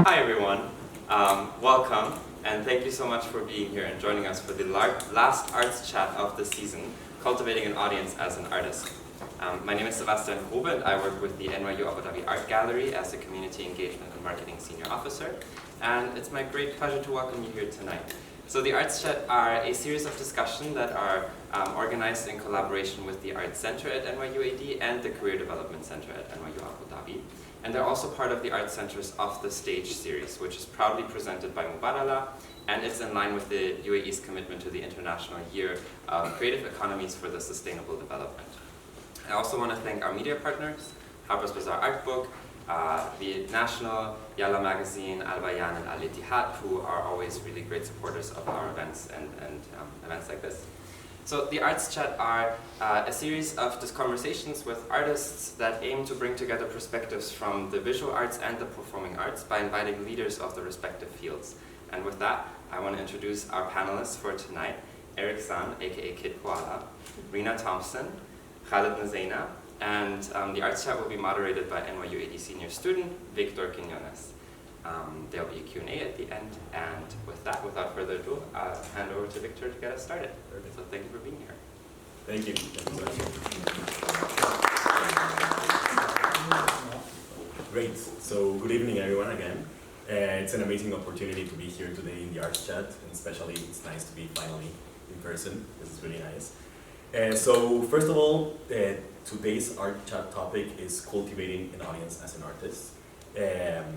Hi everyone, welcome and thank you so much for being here and joining us for the last arts chat of the season, Cultivating an Audience as an Artist. My name is Sebastian Grube and I work with the NYU Abu Dhabi Art Gallery as a Community Engagement and Marketing Senior Officer, and it's my great pleasure to welcome you here tonight. So the Arts Chat are a series of discussions that are organized in collaboration with the Arts Center at NYUAD and the Career Development Center at NYU Abu Dhabi. And they're also part of the Art Center's Off the Stage series, which is proudly presented by Mubadala, and it's in line with the UAE's commitment to the International Year of Creative Economies for the Sustainable Development. I also want to thank our media partners, Harper's Bazaar Art Book, the National, Yalla Magazine, Al Bayan, and Al Ittihad, who are always really great supporters of our events and events like this. So the Arts Chat are a series of conversations with artists that aim to bring together perspectives from the visual arts and the performing arts by inviting leaders of the respective fields. And with that, I want to introduce our panelists for tonight, Eric San, aka Kid Koala, Rena Thompson, Khalid Mezaina, and the Arts Chat will be moderated by NYUAD senior student, Victor Quiñones. There'll be a Q&A at the end, and with that, without further ado, I'll hand over to Victor to get us started. So thank you for being here. Thank you. Great. So good evening, everyone, again. It's an amazing opportunity to be here today in the Arts Chat, and especially it's nice to be finally in person. This is really nice. So first of all, today's Art Chat topic is cultivating an audience as an artist,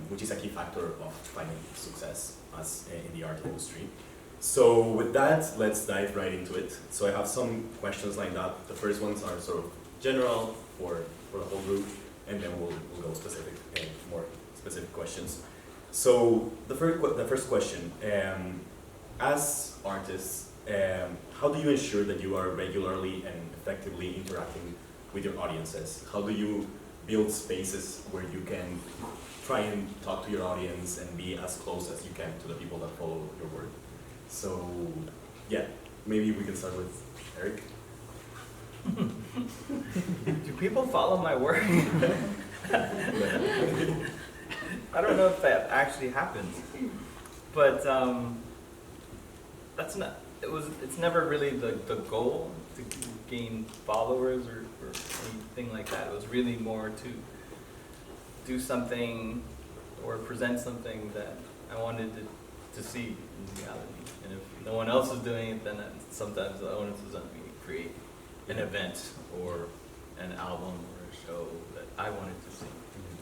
which is a key factor of finding success as in the art industry. So with that, let's dive right into it. So I have some questions lined up. The first ones are sort of general for the whole group, and then we'll go specific, more specific questions. So the first question, as artists, how do you ensure that you are regularly and effectively interacting with your audiences? How do you build spaces where you can try and talk to your audience and be as close as you can to the people that follow your work? So, yeah, maybe we can start with Eric. Do people follow my work? I don't know if that actually happens, but it's never really the goal to gain followers or anything like that. It was really more to do something or present something that I wanted to see in reality. And if no one else is doing it, then sometimes the onus is on me to create an event or an album or a show that I wanted to see.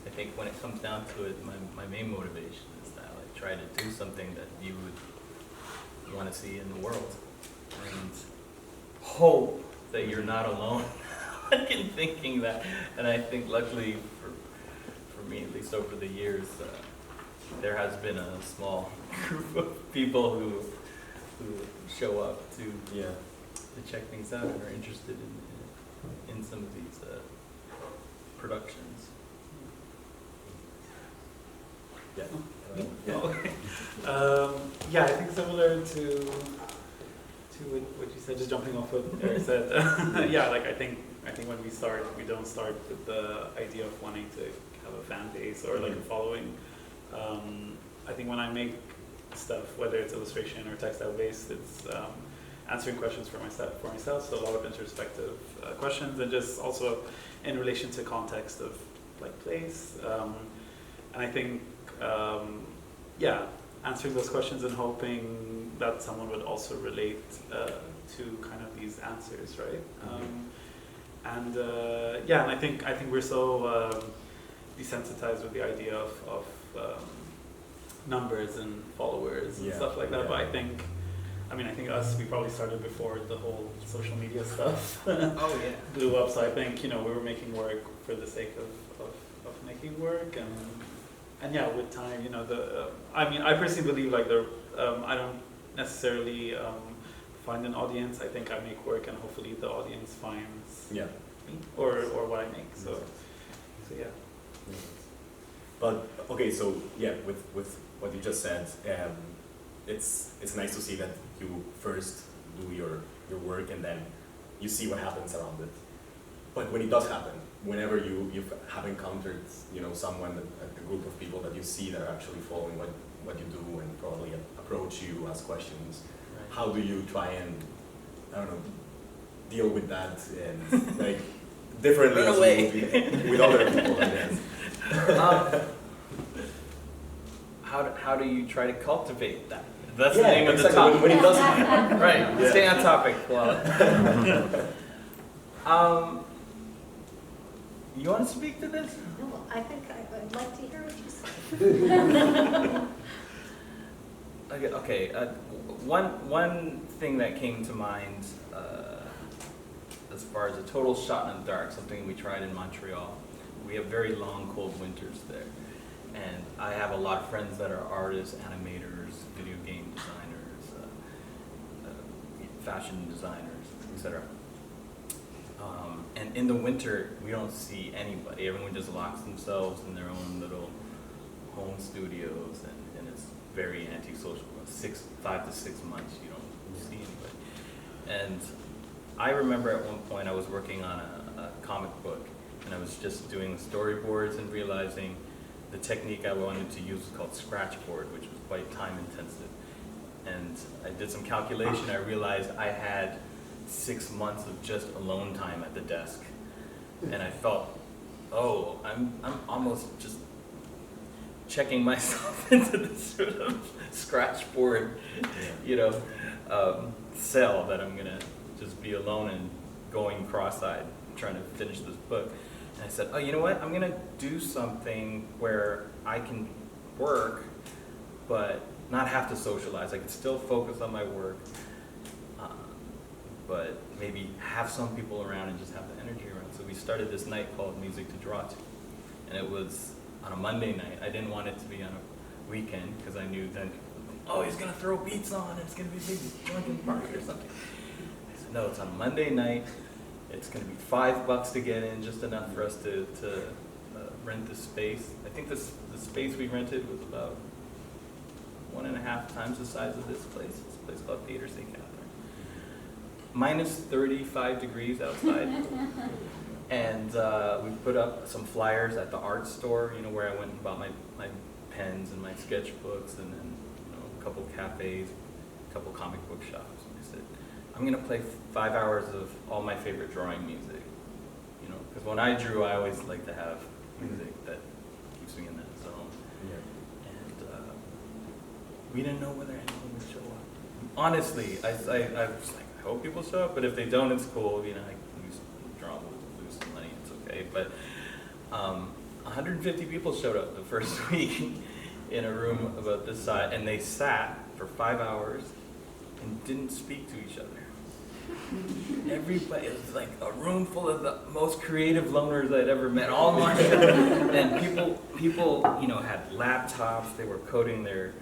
I think when it comes down to it, my main motivation is that I try to do something that you would want to see in the world, and hope that you're not alone in thinking that. And I think luckily for me, at least over the years, there has been a small group of people who show up to check things out and are interested in some of these productions. Yeah. Yeah, I think similar to what you said, just jumping off what Eric said. Yeah, like I think when we start, we don't start with the idea of wanting to have a fan base or like a following. I think when I make stuff, whether it's illustration or textile based, it's answering questions for myself. So a lot of introspective questions, and just also in relation to context of like place. And I think answering those questions and hoping that someone would also relate to kind of these answers, right? And I think we're so desensitized with the idea of numbers and followers and stuff like that. But I think us, we probably started before the whole social media stuff blew up. So I think, we were making work for the sake of making work, and yeah, with time, I personally believe like I don't necessarily find an audience. I think I make work, and hopefully the audience finds me or what I make. So yeah. But okay, so yeah, with what you just said, it's nice to see that you first do your work and then you see what happens around it. But when it does happen, whenever you have encountered, someone, a group of people that you see that are actually following what you do and probably approach you, ask questions, Right. how do you try and, I don't know, deal with that and like differently Run as away. you would with other people, I guess? How do you try to cultivate that? That's Yeah, the name of the exactly. topic. When it does happen. Right, Yeah. stay on topic, Koala. You want to speak to this? No, I think I'd like to hear what you say. Okay. One thing that came to mind as far as a total shot in the dark, something we tried in Montreal. We have very long, cold winters there, and I have a lot of friends that are artists, animators, video game designers, fashion designers, etc. And in the winter, we don't see anybody. Everyone just locks themselves in their own little home studios, and it's very antisocial. 5 to 6 months, you don't see anybody. And I remember at one point I was working on a comic book, and I was just doing storyboards and realizing the technique I wanted to use was called scratchboard, which was quite time intensive. And I did some calculation. I realized I had 6 months of just alone time at the desk, and I felt, oh, I'm almost just checking myself into this sort of scratchboard, cell that I'm gonna just be alone and going cross-eyed trying to finish this book. And I said, oh, you know what? I'm gonna do something where I can work, but not have to socialize. I can still focus on my work, but maybe have some people around and just have the energy around. So we started this night called Music to Draw To, and it was on a Monday night. I didn't want it to be on a weekend because I knew then, oh, he's gonna throw beats on and it's gonna be a big drunken party or something. I said, no, it's on Monday night. It's gonna be $5 to get in, just enough for us to rent the space. I think the space we rented was about 1.5 times the size of this place. It's a place called Theater St. Catherine. Minus 35 degrees outside. And we put up some flyers at the art store, where I went and bought my pens and my sketchbooks, and then a couple cafes, a couple comic book shops. And I said, I'm gonna play 5 hours of all my favorite drawing music, because when I drew, I always like to have music that keeps me in that zone. Yeah. And we didn't know whether anyone would show up. Honestly, I was like, I hope people show up, but if they don't, it's cool. I lose some money, it's okay. But 150 people showed up the first week in a room about this size, and they sat for 5 hours and didn't speak to each other. Everybody, it was like a room full of the most creative loners I'd ever met, all marched up. And people, had laptops, they were coding their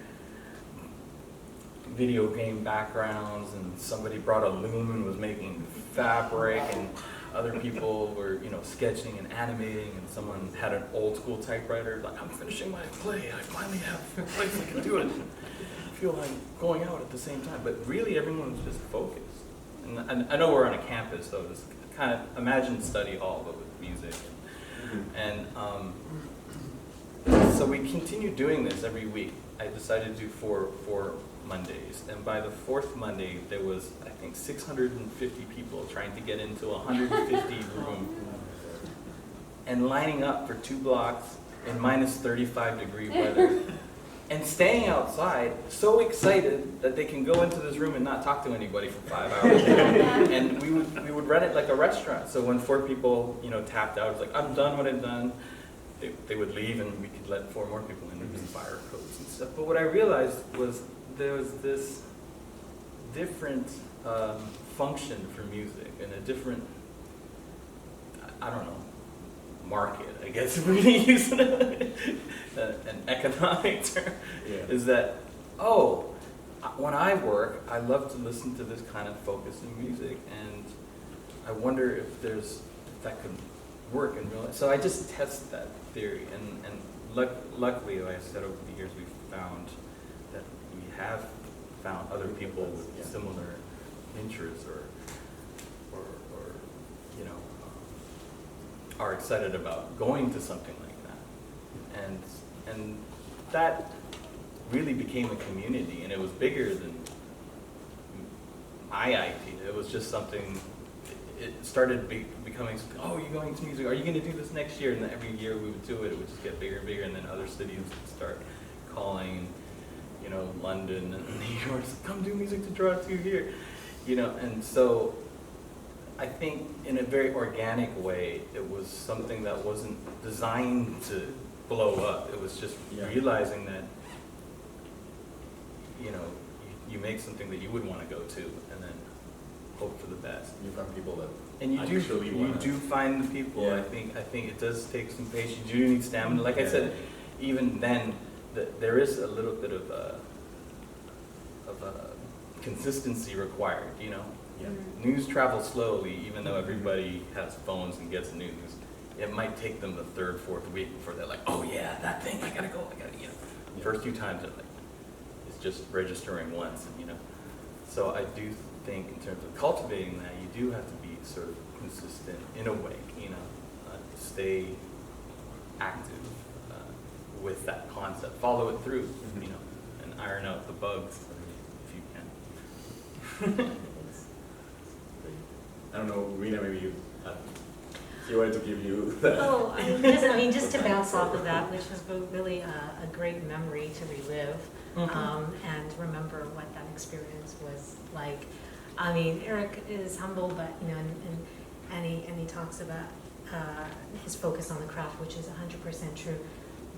video game backgrounds, and somebody brought a loom and was making fabric, and other people were, sketching and animating, and someone had an old school typewriter, like, I'm finishing my play, I finally have a place I can do it. I feel like going out at the same time, but really everyone was just focused. And I know we're on a campus, so it's kind of, imagine study hall, but with music. And so we continued doing this every week. I decided to do four Mondays, and by the 4th Monday, there was, I think, 650 people trying to get into a 150 room, and lining up for 2 blocks in minus 35-degree weather, and staying outside, so excited that they can go into this room and not talk to anybody for 5 hours. And we would run it like a restaurant. So when 4 people, tapped out, it's like, I'm done what I've done. They would leave, and we could let 4 more people in with fire codes and stuff. But what I realized was there was this different function for music, and a different, I don't know, market, I guess, if we're going to use an economic term, is that, when I work, I love to listen to this kind of focus in music, and I wonder if that could work in real life. So I just tested that theory, and luckily, like I said, over the years, we've found that we have found other people with similar interests or are excited about going to something like that. And that really became a community, and it was bigger than my idea. It was just something, it started becoming something, oh, you're going to music, are you going to do this next year? And then every year we would do it, it would just get bigger and bigger, and then other cities would start calling, you know, London and New York, come do music to draw to here, you know. And so I think in a very organic way, it was something that wasn't designed to blow up. It was just realizing that, you know, you make something that you would want to go to, and then hope for the best. You find people that And you do find the people. Yeah. I think it does take some patience. You do need stamina. Like I said, even then, there is a little bit of a consistency required. You know, news travels slowly, even though everybody has phones and gets news. It might take them the third, fourth week before they're like, oh yeah, that thing, I gotta go, you know. The first few times, it's just registering once, and you know. So I do think in terms of cultivating that, you do have to be sort of consistent in a way, you know, stay active with that concept, follow it through, you know, and iron out the bugs if you can. I don't know, Rina, maybe he wanted to give you that. Oh, just to bounce off of that, which was really a great memory to relive, and remember what that experience was like. I mean, Eric is humble, but you know, and he talks about his focus on the craft, which is 100% true.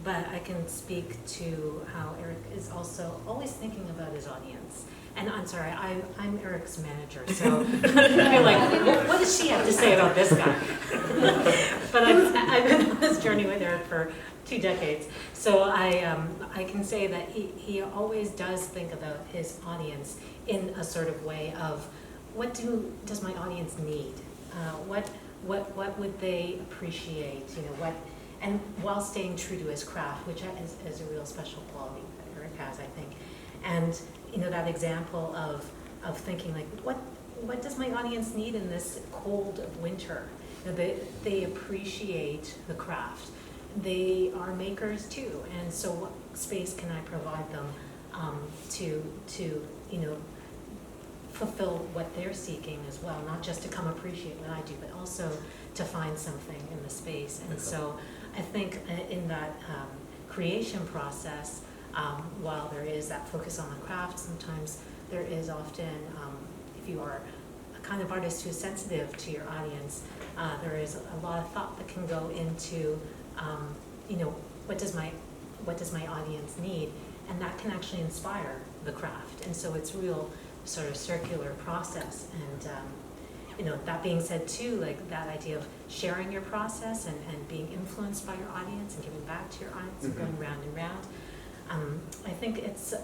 But I can speak to how Eric is also always thinking about his audience. And I'm sorry, I'm Eric's manager, so I'm like, what does she have to say about this guy? But I've been on this journey with Eric for 2 decades, so I can say that he always does think about his audience in a sort of way of, what does my audience need? What would they appreciate? You know, what, and while staying true to his craft, which is a real special quality that Eric has, I think. And you know, that example of thinking like, what does my audience need in this cold of winter? You know, they appreciate the craft. They are makers too, and so what space can I provide them to you know, fulfill what they're seeking as well, not just to come appreciate what I do, but also to find something in the space. And so I think in that creation process, while there is that focus on the craft, sometimes there is often, if you are a kind of artist who is sensitive to your audience, there is a lot of thought that can go into, you know, what does my audience need, and that can actually inspire the craft. And so it's real sort of circular process. And you know, that being said too, like that idea of sharing your process and being influenced by your audience and giving back to your audience and going round and round. I think it's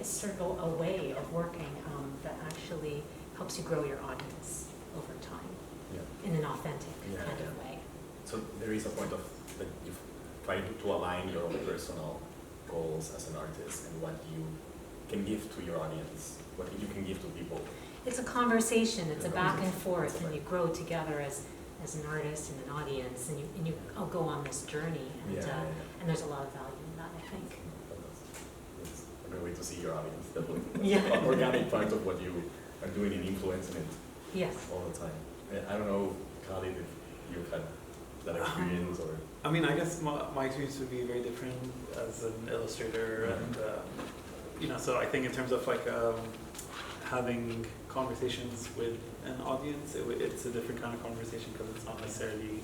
sort of a way of working that actually helps you grow your audience over time in an authentic kind of way. So there is a point of that you've tried to align your own personal goals as an artist and what you can give to your audience, what you can give to people. It's a conversation. It's a back and forth, and you grow together as an artist and an audience, and you all go on this journey, and and there's a lot of value in that, I think. It's a great way to see your audience, definitely. Yeah. An organic part of what you are doing in influencing it Yes. all the time. I don't know, Khalid, if you've had that experience or... I mean, I guess my experience would be very different as an illustrator, and you know, so I think in terms of like having conversations with an audience, it's a different kind of conversation because it's not necessarily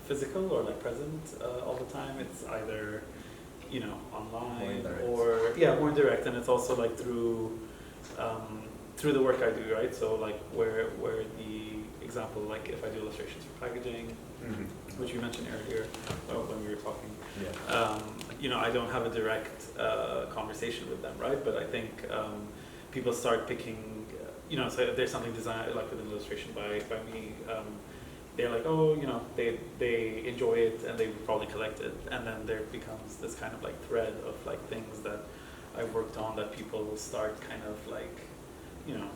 physical or like present all the time. It's either, you know, online or more direct, and it's also like through the work I do, right? So like where the example, like if I do illustrations for packaging, which you mentioned earlier when we were talking, you know, I don't have a direct conversation with them, right? But I think people start picking, you know, so if there's something designed like with an illustration by me, they're like, oh, you know, they enjoy it and they would probably collect it, and then there becomes this kind of like thread of like things that I've worked on that people will start kind of like, you know,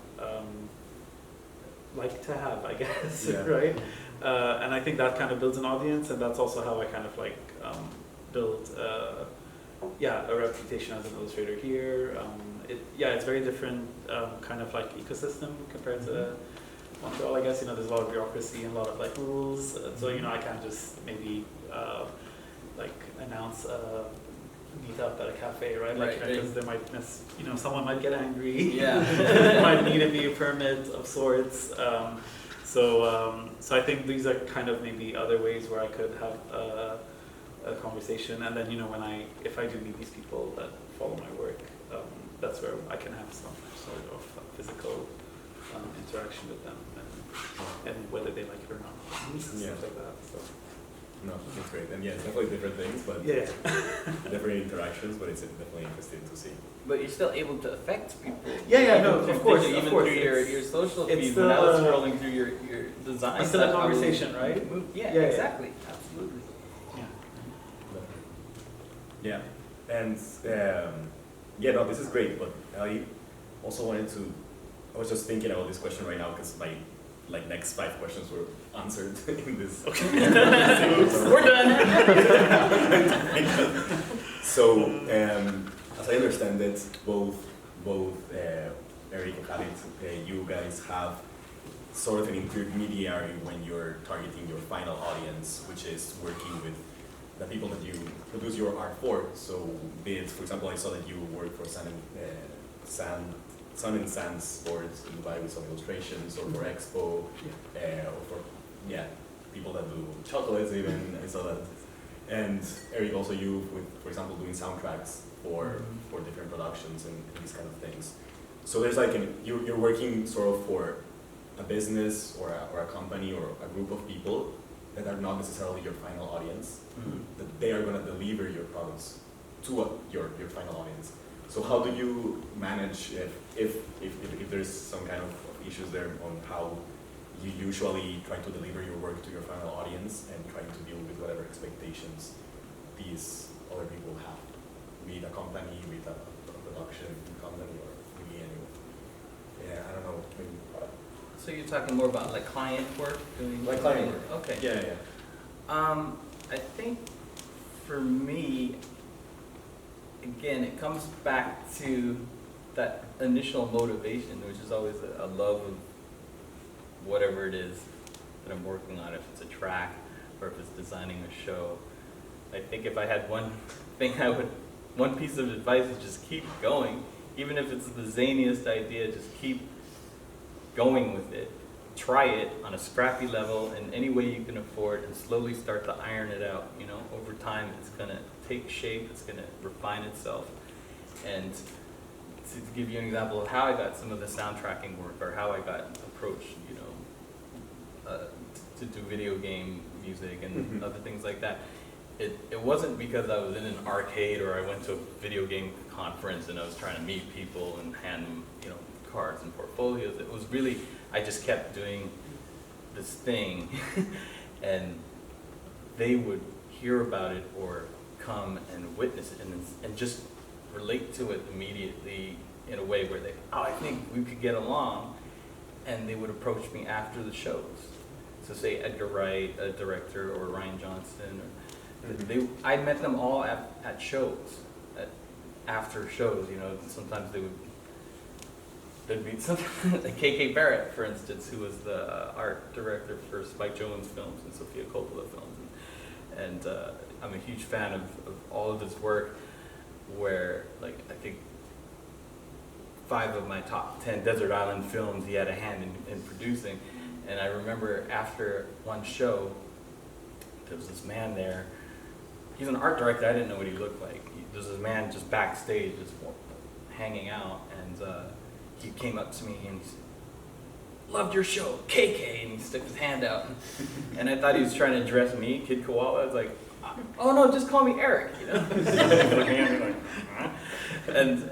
like to have, I guess, Yeah. right? And I think that kind of builds an audience, and that's also how I kind of like build, a reputation as an illustrator here. It's very different kind of like ecosystem compared to Montreal, I guess. There's a lot of bureaucracy and a lot of like rules, so I can't just maybe like announce a meetup at a cafe, right? Like, because there might someone might get angry. Yeah. There might need to be a permit of sorts. So I think these are kind of maybe other ways where I could have a conversation, and then if I do meet these people that follow my work, that's where I can have some sort of physical interaction with them, and whether they like it or not, and stuff like that. So. No, that's great. And yeah, it's definitely different things, but different interactions, but it's definitely interesting to see. But you're still able to affect people. Of course. Even Of course. through your social It's feed, still, when I was scrolling through your designs. It's still a conversation, right? Exactly. Absolutely. Yeah, and no, this is great, but I also wanted to, I was just thinking about this question right now because my next 5 questions were answered in this. Okay. We're done. So, as I understand it, both Eric and Khalid, you guys have sort of an intermediary when you're targeting your final audience, which is working with the people that you produce your art for. So, be it, for example, I saw that you work for Sun and Sand Sports in Dubai with some illustrations, or for Expo, or for people that do chocolates even. I saw that. And Eric, also you with, for example, doing soundtracks for different productions and these kind of things. So there's like you're working sort of for a business or a company or a group of people that are not necessarily your final audience, that they are going to deliver your products to your final audience. So how do you manage if there's some kind of issues there on how you usually try to deliver your work to your final audience and trying to deal with whatever expectations these other people have, be it a company, be it a production company, or maybe anyone. Yeah, I don't know. Maybe, So you're talking more about like client work? like client work. Okay. Yeah. I think for me, again, it comes back to that initial motivation, which is always a love of whatever it is that I'm working on, if it's a track or if it's designing a show. I think if I had one piece of advice is just keep going. Even if it's the zaniest idea, just keep going with it. Try it on a scrappy level in any way you can afford and slowly start to iron it out. Over time it's gonna take shape, it's gonna refine itself. And to give you an example of how I got some of the soundtracking work, or how I got approached, to do video game music and other things like that. It wasn't because I was in an arcade or I went to a video game conference and I was trying to meet people and hand them, cards and portfolios. It was really, I just kept doing this thing and they would hear about it or come and witness it and just relate to it immediately in a way where I think we could get along, and they would approach me after the shows. So say Edgar Wright, a director, or Ryan Johnston, or I met them all at shows, after shows. Sometimes there'd be something like K.K. Barrett, for instance, who was the art director for Spike Jonze films and Sofia Coppola films, and I'm a huge fan of all of his work. Where I think 5 of my top 10 desert island films he had a hand in producing. And I remember after one show, there was this man there. He's an art director. I didn't know what he looked like. There's this man just backstage, just hanging out, and he came up to me and he said, "Loved your show, KK," and he stuck his hand out. And I thought he was trying to address me, Kid Koala. I was like, "Oh no, just call me Eric," And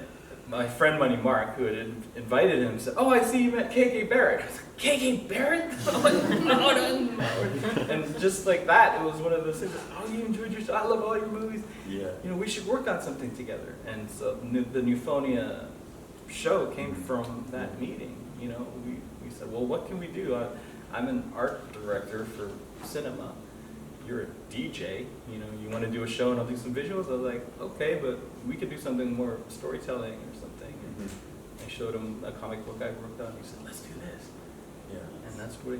my friend Money Mark, who had invited him, said, "Oh, I see you met K.K. Barrett." I was like, "K.K. Barrett?" I'm like, no. And just like that, it was one of those things. "Oh, you enjoyed your show? I love all your movies. Yeah. We should work on something together." And so the Newphonia show came from that meeting. We said, well, what can we do? I'm an art director for cinema. You're a DJ, you know, you want to do a show and I'll do some visuals? I was like, okay, but we could do something more storytelling or something. And I showed him a comic book I worked on. He said, let's do this. Yeah. And that's what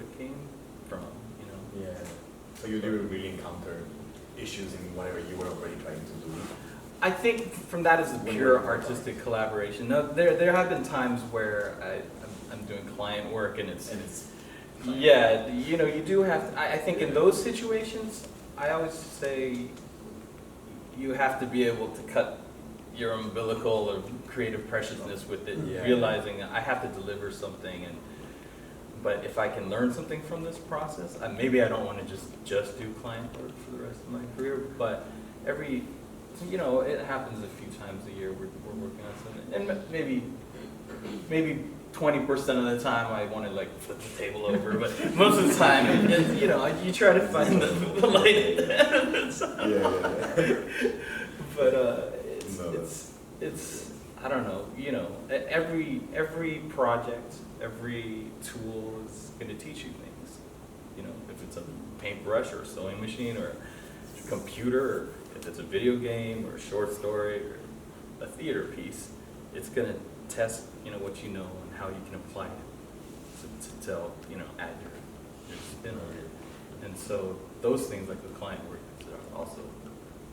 it came from, you know. Yeah. So you didn't really encounter issues in whatever you were already trying to do? I think from that is a pure artistic collaboration. No, there have been times where I'm doing client work and it's yeah, you know, you do have to, I think in those situations, I always say you have to be able to cut your umbilical or creative preciousness with it, realizing I have to deliver something. But if I can learn something from this process, maybe I don't want to just do client work for the rest of my career, but you know, it happens a few times a year we're working on something, and maybe 20% of the time I want to like flip the table over, but most of the time, you know, you try to find the light. But it's I don't know, you know, every project, every tool is going to teach you things. You know, if it's a paintbrush or a sewing machine or a computer, or if it's a video game or a short story or a theater piece, it's going to test, you know, what you know and how you can apply it to tell, you know, add your spin on it. And so those things like the client work are also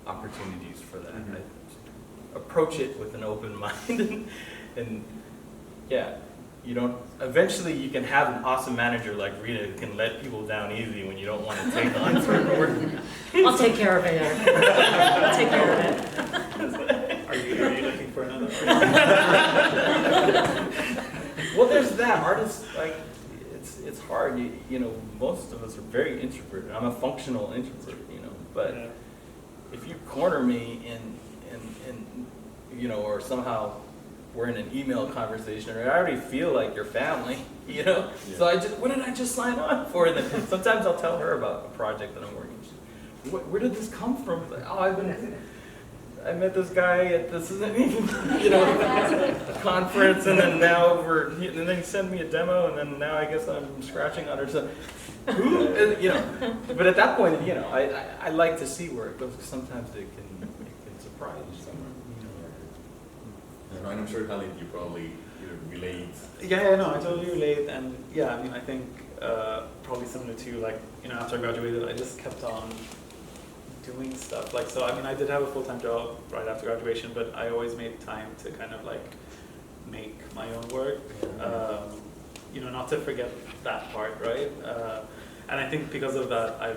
opportunities for that. I approach it with an open mind and yeah, you don't, eventually you can have an awesome manager like Rita who can let people down easy when you don't want to take on certain work. I'll take care of it, Eric. I'll take care of it. Are you looking for another? Well, there's that. Artists, like, it's hard. You know, most of us are very introverted. I'm a functional introvert, you know, but if you corner me in you know, or somehow we're in an email conversation, or I already feel like your family, you know? Yeah. So what did I just sign on for? And then sometimes I'll tell her about a project that I'm working on. Where did this come from? Oh, I met this guy at this, you know, conference, and then now and then he sent me a demo, and then now I guess I'm scratching on her. So, you know, but at that point, you know, I like to see where it goes, because sometimes it can surprise you somewhere. And I'm sure, Khalid, you probably relate. Yeah, no, I totally relate, and yeah, I mean, I think probably similar to you, like, you know, after I graduated, I just kept on doing stuff. Like, so, I mean, I did have a full-time job right after graduation, but I always made time to kind of like make my own work. You know, not to forget that part, right? And I think because of that, I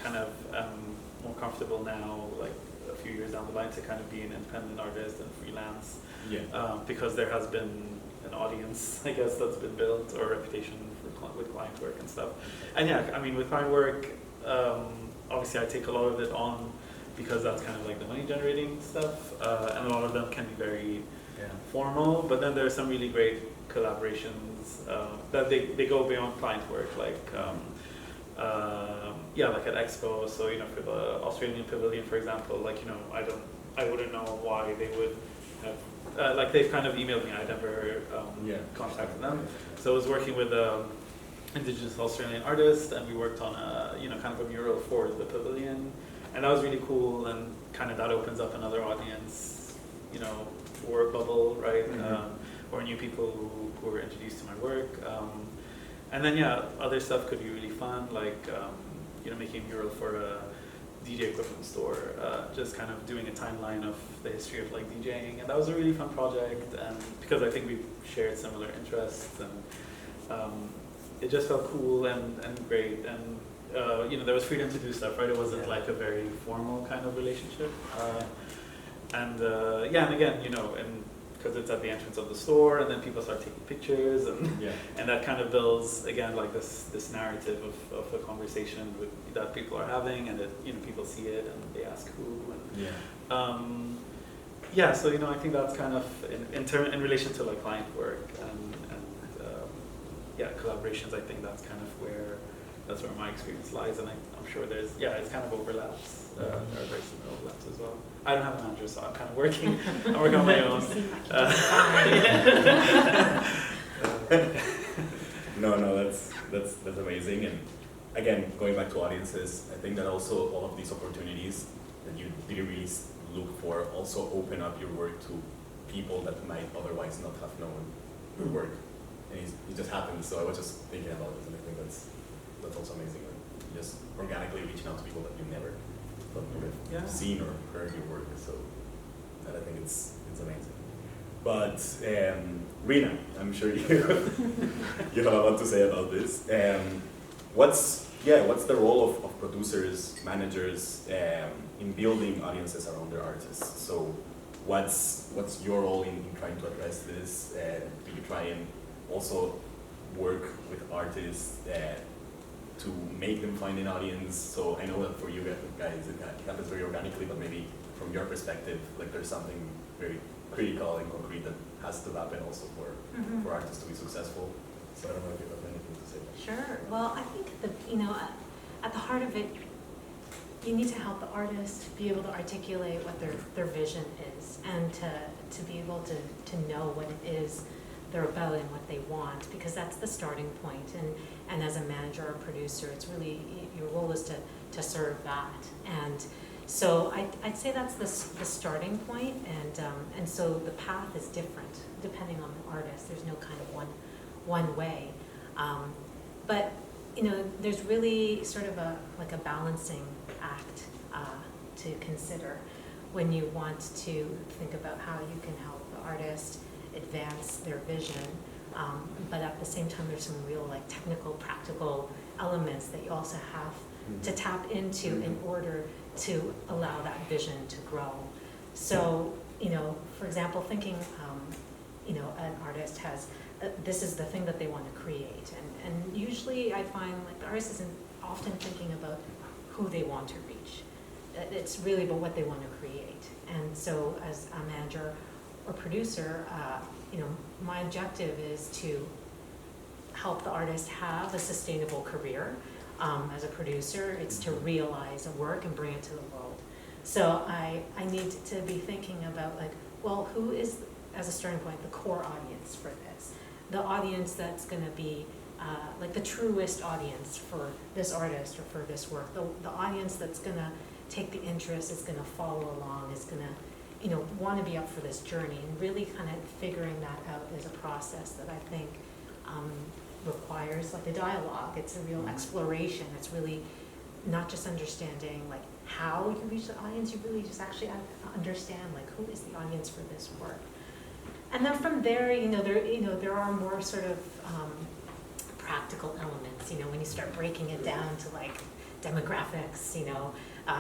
kind of am more comfortable now, like, a few years down the line, to kind of be an independent artist and freelance, because there has been an audience, I guess, that's been built, or a reputation with client work and stuff. And yeah, I mean, with client work, obviously I take a lot of it on because that's kind of like the money generating stuff, and a lot of them can be very formal, but then there are some really great collaborations that they go beyond client work, like like at Expo. So, you know, for the Australian Pavilion, for example, like, you know, I wouldn't know why they would have, like, they've kind of emailed me, I never contacted them. So I was working with Indigenous Australian artist, and we worked on kind of a mural for the pavilion, and that was really cool, and kind of that opens up another audience, you know, for a bubble, right? Or new people who were introduced to my work. And then other stuff could be really fun, like you know, making a mural for a DJ equipment store, just kind of doing a timeline of the history of like DJing, and that was a really fun project, and because I think we shared similar interests, and it just felt cool and great, and you know, there was freedom to do stuff, right? It wasn't like a very formal kind of relationship, and again, you know, and because it's at the entrance of the store, and then people start taking pictures, and that kind of builds, again, like this narrative of a conversation that people are having, and it, you know, people see it and they ask who, and so, you know, I think that's kind of in relation to like client work and collaborations. I think that's kind of where my experience lies, and I'm sure there's it's kind of overlaps. There are very similar overlaps as well. I don't have a manager, so I'm kind of working. I'm working on my own. No, that's amazing. And again, going back to audiences, I think that also all of these opportunities that you didn't really look for also open up your work to people that might otherwise not have known your work. And it just happened. So I was just thinking about it, and I think that's also amazing. Like just organically reaching out to people that you never thought you would have seen or heard your work. So that I think it's amazing. But Rina, I'm sure you you have a lot to say about this. What's the role of producers, managers in building audiences around their artists? So what's your role in trying to address this? Do you try and also work with artists to make them find an audience? So I know that for you guys it happens very organically, but maybe from your perspective, like there's something very critical and concrete that has to happen also for artists to be successful. So I don't know if you have anything to say. Sure. Well, I think at the heart of it, you need to help the artist be able to articulate what their vision is, and to be able to know what it is they're about and what they want, because that's the starting point. And as a manager or producer, it's really your role is to serve that. And so I'd say that's the starting point, and so the path is different depending on the artist. There's no kind of one way, but there's really sort of a balancing act to consider when you want to think about how you can help the artist advance their vision, but at the same time there's some real technical, practical elements that you also have to tap into in order to allow that vision to grow. So, for example, thinking, an artist has, this is the thing that they want to create. And usually I find the artist isn't often thinking about who they want to reach. It's really about what they want to create. And so as a manager or producer, my objective is to help the artist have a sustainable career. As a producer, it's to realize a work and bring it to the world. So I need to be thinking about who is, as a starting point, the core audience for this? The audience that's going to be the truest audience for this artist or for this work. The audience that's going to take the interest, is going to follow along, is going to want to be up for this journey, and really kind of figuring that out is a process that I think requires a dialogue. It's a real exploration. It's really not just understanding how you reach the audience. You really just actually understand who is the audience for this work. And then from there, there are more sort of practical elements. When you start breaking it down to demographics,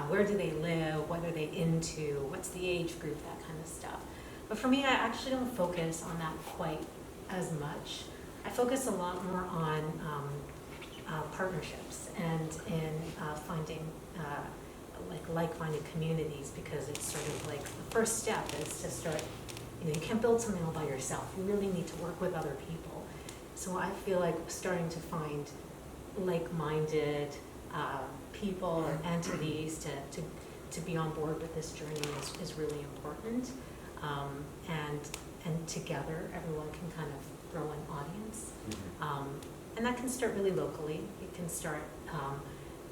where do they live, what are they into, what's the age group, that kind of stuff. But for me, I actually don't focus on that quite as much. I focus a lot more on partnerships and in finding like-minded communities, because it's sort of the first step is to start. You can't build something all by yourself. You really need to work with other people. So I feel starting to find like-minded people and entities to be on board with this journey is really important. And together, everyone can kind of grow an audience. And that can start really locally. It can start,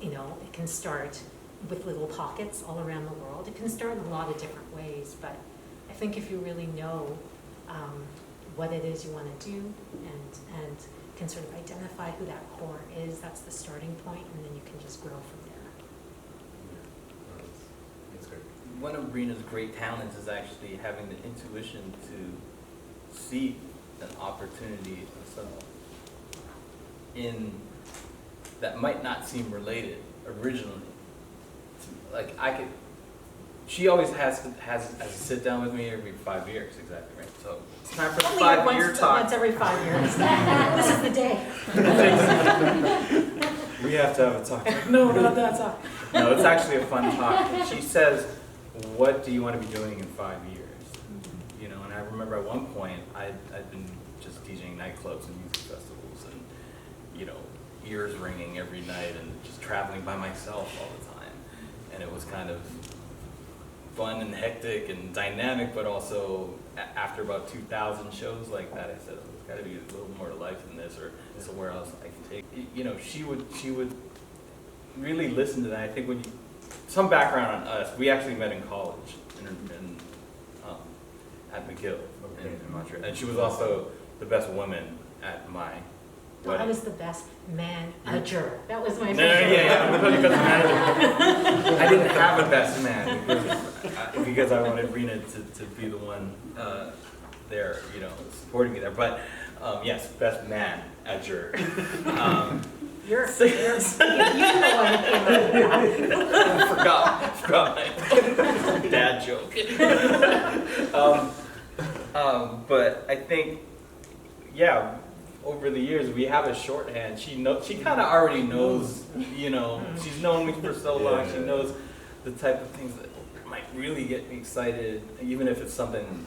it can start with little pockets all around the world. It can start in a lot of different ways, but I think if you really know what it is you want to do and can sort of identify who that core is, that's the starting point, and then you can just grow from there. That's great. One of Rina's great talents is actually having the intuition to see an opportunity that might not seem related originally. She always has to sit down with me every 5 years, exactly, right? So it's time for the 5-year talk. Once every 5 years. This is the day. We have to have a talk. No, not that talk. No, it's actually a fun talk. She says, what do you want to be doing in 5 years? And I remember at one point, I'd been just DJing nightclubs and music festivals and, ears ringing every night and just traveling by myself all the time. And it was kind of fun and hectic and dynamic, but also after about 2,000 shows like that, I said, oh, there's got to be a little more life in this, or somewhere else I can take. You know, she would really listen to that. I think when you, some background on us, we actually met in college at McGill in Montreal, and she was also the best woman at my No, I was the best manager. That was my yeah, I'm the best manager. I didn't have a best man because I wanted Rena to be the one there, you know, supporting me there. But yes, best manager. You're you know what it came out of that. Forgot my dad joke. But I think, yeah, over the years we have a shorthand. She kind of already knows, you know, she's known me for so long. She knows the type of things that might really get me excited, even if it's something,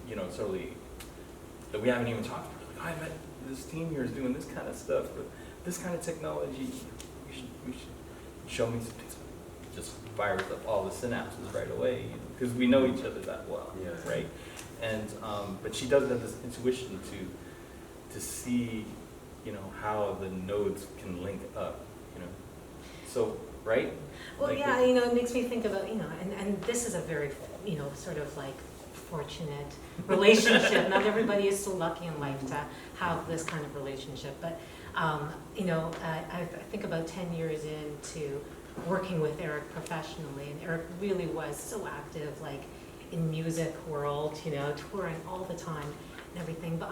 you know, totally that we haven't even talked about. Like, I bet this team here is doing this kind of stuff with this kind of technology. You should show me some things. Just fires up all the synapses right away, because we know each other that well, right? And but she does have this intuition to see, you know, how the nodes can link up, you know. So, right? Well, like yeah, you know, it makes me think about, you know, and this is a very, you know, sort of like fortunate relationship. Not everybody is so lucky in life to have this kind of relationship, but you know, I think about 10 years into working with Eric professionally, and Eric really was so active, like in music world, you know, touring all the time and everything. But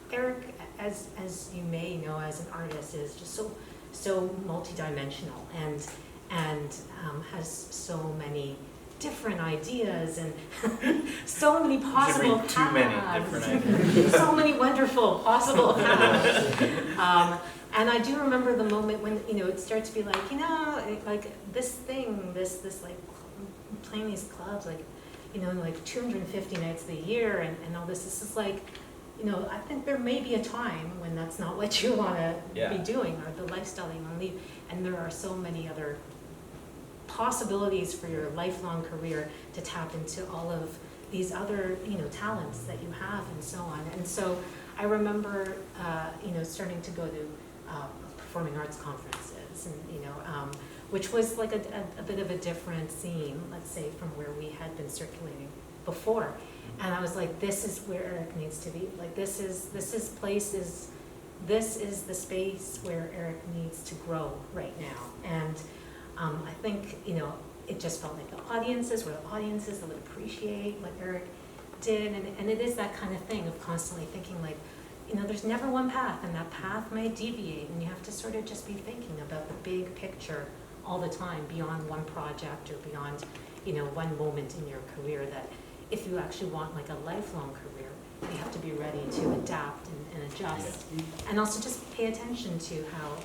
Eric, as you may know, as an artist, is just so multidimensional and has so many different ideas and so many possible paths. Too many different ideas. So many wonderful possible paths. And I do remember the moment when, you know, it starts to be like, you know, like this thing, this like playing these clubs, like, you know, like 250 nights of the year and all this. This is like, you know, I think there may be a time when that's not what you want to be doing, or the lifestyle that you want to lead. And there are so many other possibilities for your lifelong career to tap into all of these other, you know, talents that you have and so on. And so I remember, you know, starting to go to performing arts conferences, and, you know, which was like a bit of a different scene, let's say, from where we had been circulating before. And I was like, this is where Eric needs to be. Like, this is the space where Eric needs to grow right now. And I think, you know, it just felt like the audiences were the audiences that would appreciate what Eric did. And it is that kind of thing of constantly thinking, like, you know, there's never one path, and that path might deviate, and you have to sort of just be thinking about the big picture all the time, beyond one project or beyond, you know, one moment in your career, that if you actually want like a lifelong career, you have to be ready to adapt and adjust, and also just pay attention to how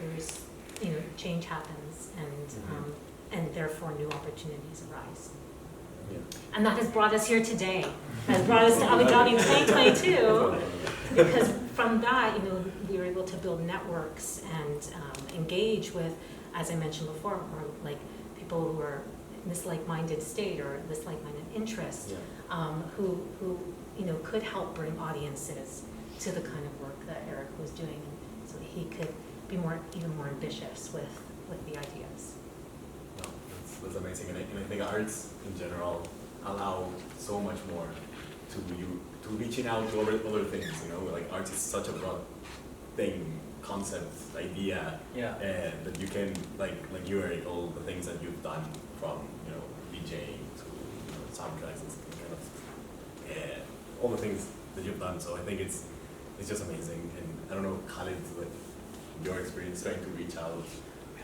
there's, you know, change happens, and therefore new opportunities arise. Yeah. And that has brought us here today. That has brought us to Abu Dhabi 2022, because from that, you know, we were able to build networks and engage with, as I mentioned before, more like people who are in this like-minded state or this like-minded interest, who you know, could help bring audiences to the kind of work that Eric was doing, so that he could be even more ambitious with the ideas. No, that's amazing, and I think arts in general allow so much more to reaching out to other things. You know, like art is such a broad thing, concept, idea, that you can like you, Eric, all the things that you've done, from, you know, DJing to, you know, soundtracks and kind of all the things that you've done. So I think it's just amazing. And I don't know, Khalid, like your experience trying to reach out.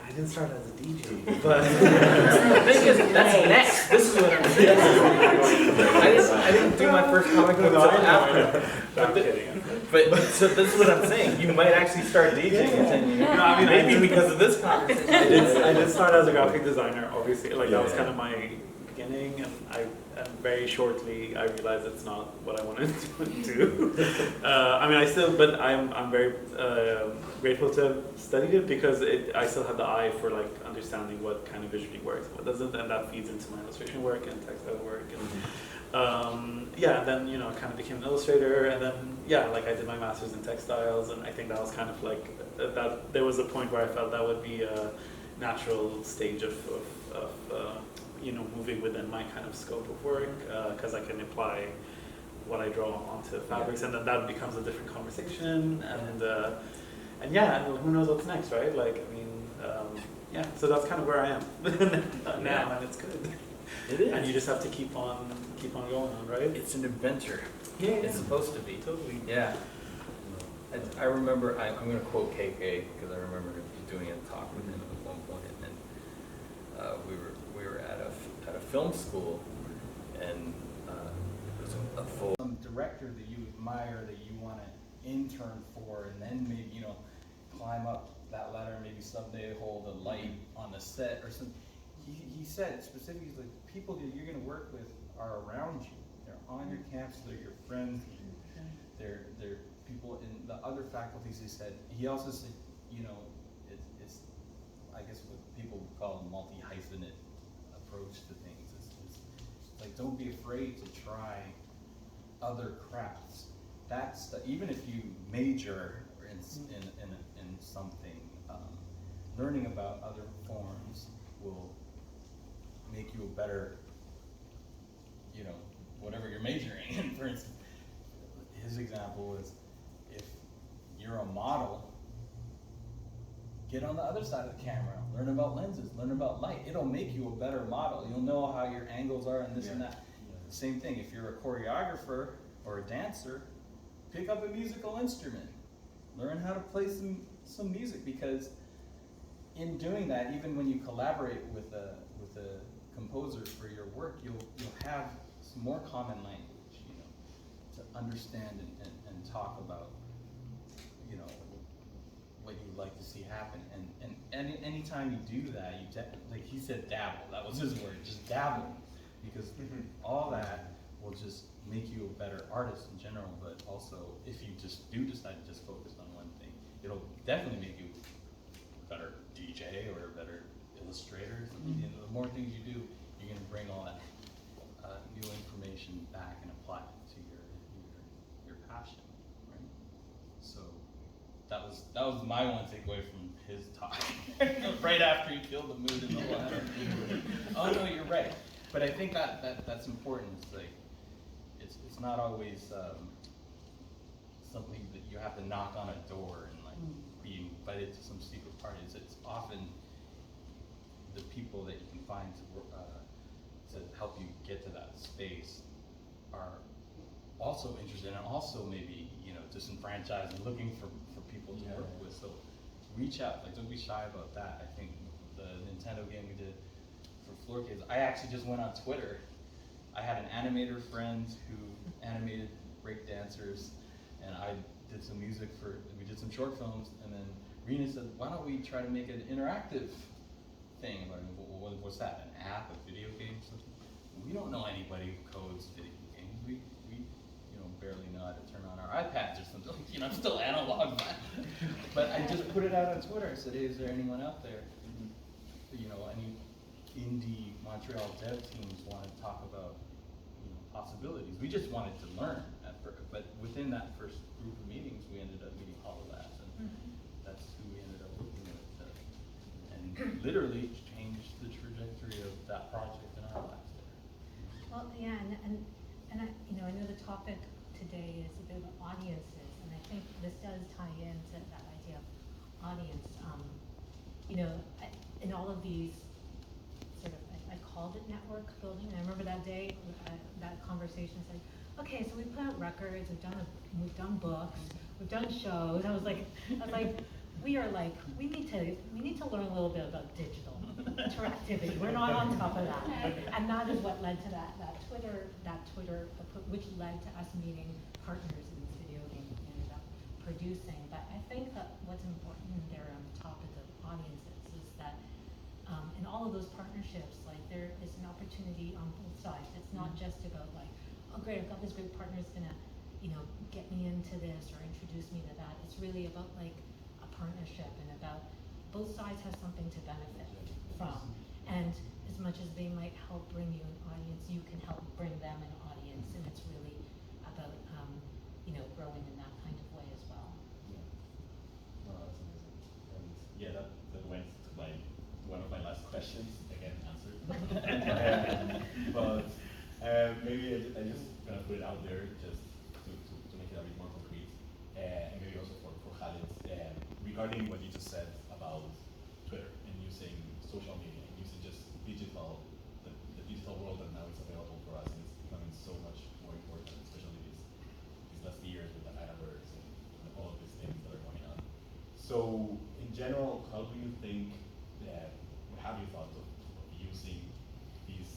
I didn't start as a DJ, but the thing is, that's next. This is what I'm saying. I didn't do my first comic book until after. I'm kidding. But so this is what I'm saying. You might actually start DJing in 10 years. No, I mean, Maybe because of this conversation. I did start as a graphic designer, obviously. Like that was kind of my beginning, and very shortly I realized it's not what I wanted to do. I mean, but I'm very grateful to have studied it because I still had the eye for like understanding what kind of visually works and what doesn't, and that feeds into my illustration work and textile work. And yeah, and then I kind of became an illustrator, and then like I did my master's in textiles, and I think that was kind of like that. There was a point where I felt that would be a natural stage of moving within my kind of scope of work, because I can apply what I draw onto fabrics, and then that becomes a different conversation, and who knows what's next, right? Like, I mean, so that's kind of where I am now, and it's good. It is. And you just have to keep on going on, right? It's an adventure. Yeah, It's supposed to be. totally. Yeah. I remember, I'm going to quote KK because I remember doing a talk with him at one point, and we were at a film school, and it was a full some director that you admire that you want to intern for, and then maybe climb up that ladder, maybe someday hold a light on the set or something. He said specifically, like, people that you're going to work with are around you. They're on your campus. They're your friends. They're people in the other faculties. He also said, it's I guess what people would call a multi-hyphenate approach to things. It's like, don't be afraid to try other crafts. That's even if you major in something, learning about other forms will make you a better, whatever you're majoring in. For instance, his example is, if you're a model, get on the other side of the camera, learn about lenses, learn about light. It'll make you a better model. You'll know how your angles are and this and that. Same thing, if you're a choreographer or a dancer, pick up a musical instrument. Learn how to play some music, because in doing that, even when you collaborate with a composer for your work, you'll have some more common language, to understand and talk about, what you'd like to see happen. And anytime you do that, like he said, dabble. That was his word, just dabble, because all that will just make you a better artist in general. But also, if you just decide to just focus on one thing, it'll definitely make you a better DJ or a better illustrator. The more things you do, you're going to bring all that new information back and apply it to your passion, right? So that was my one takeaway from his talk. Right after he killed the mood in the ladder. Oh no, you're right. But I think that's important. It's like it's not always something that you have to knock on a door and like be invited to some secret parties. It's often the people that you can find to help you get to that space are also interested, and also maybe disenfranchised and looking for people to work with. So reach out, like, don't be shy about that. I think the Nintendo game we did for Floor Kids, I actually just went on Twitter. I had an animator friend who animated break dancers, and I did some music we did some short films, and then Rena said, why don't we try to make an interactive thing? What's that, an app, a video game, something? We don't know anybody who codes video games. We barely know how to turn on our iPads or something. I'm still analog, but I just put it out on Twitter. I said, hey, is there anyone out there? Any indie Montreal dev teams want to talk about possibilities? We just wanted to learn but within that first group of meetings, we ended up meeting Hololabs, and that's who we ended up working with, and literally changed the trajectory of that project in our lives there. Well, yeah, and I know the topic today is a bit about audiences, and I think this does tie into that idea of audience. In all of these I called it network building, and I remember that day, that conversation said, okay, so we put out records, we've done books, we've done shows. I was like, we need to learn a little bit about digital interactivity. We're not on top of that, and that is what led to that Twitter, which led to us meeting partners in this video game we ended up producing. But I think that what's important there on the topic of audiences is that And all of those partnerships, like there is an opportunity on both sides. It's not just about like, oh great, I've got this great partner who's gonna, get me into this or introduce me to that. It's really about like a partnership and about both sides have something to benefit from. And as much as they might help bring you an audience, you can help bring them an audience. And it's really about, growing in that kind of way as well. Yeah. No, that's amazing. And yeah, that went to one of my last questions, again answered. But maybe I just gonna put it out there just to make it a bit more concrete. And maybe also for Khalid, regarding what you just said about Twitter and using social media and using just digital, the digital world that now is available for us, and it's becoming so much more important, especially these last years with the metaverse and all of these things that are going on. So in general, how do you think that, what have you thought of using these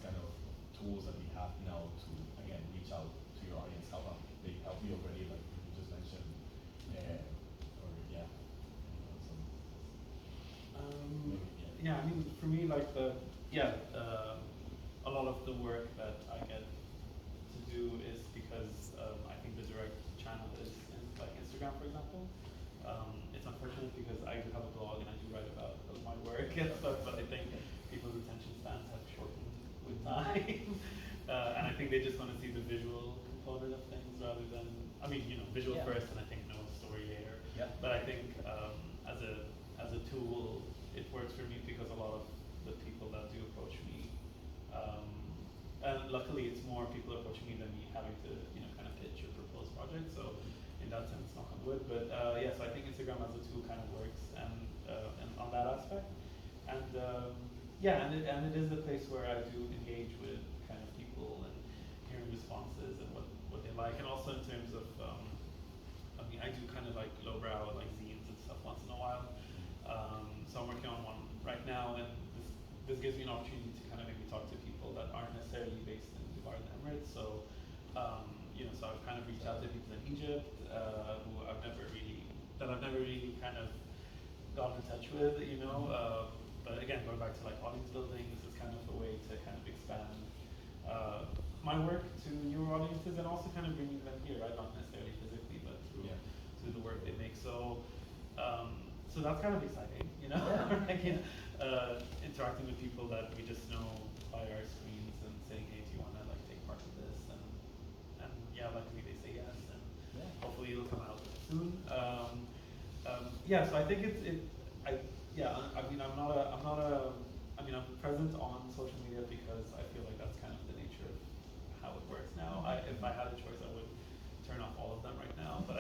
kind of tools that we have now to, again, reach out to your audience? How have they helped you already, like you just mentioned? Or yeah. Yeah, I mean, for me, like a lot of the work that I get to do is because I think the direct channel is in, like Instagram, for example. It's unfortunate because I do have a blog and I do write about my work and stuff, but I think people's attention spans have shortened with time. And I think they just want to see the visual component of things rather than, visual first, and I think no story later. Yeah. But I think as a tool, it works for me because a lot of the people that do approach me, and luckily it's more people approaching me than me having to, kind of pitch or propose projects. So in that sense, knock on wood. But yeah, so I think Instagram as a tool kind of works, and on that aspect, and yeah, and it is a place where I do engage with kind of people and hearing responses and what they like, and also in terms of, I do kind of like lowbrow like zines and stuff once in a while. So I'm working on one right now, and this gives me an opportunity to kind of maybe talk to people that aren't necessarily based in Dubai and the Emirates. So so I've kind of reached out to people in Egypt who I've never really kind of gotten in touch with, but again, going back to like audience building, this is kind of a way to kind of expand my work to newer audiences and also kind of bringing them here, right? Not necessarily physically, but through the work they make. So so that's kind of exciting, interacting with people that we just know by our screens and saying, hey, do you want to like take part in this? And yeah, luckily they say yes, and hopefully it'll come out soon. So I think I'm present on social media because I feel like that's kind of the nature of how it works now. If I had a choice, I would turn off all of them right now, but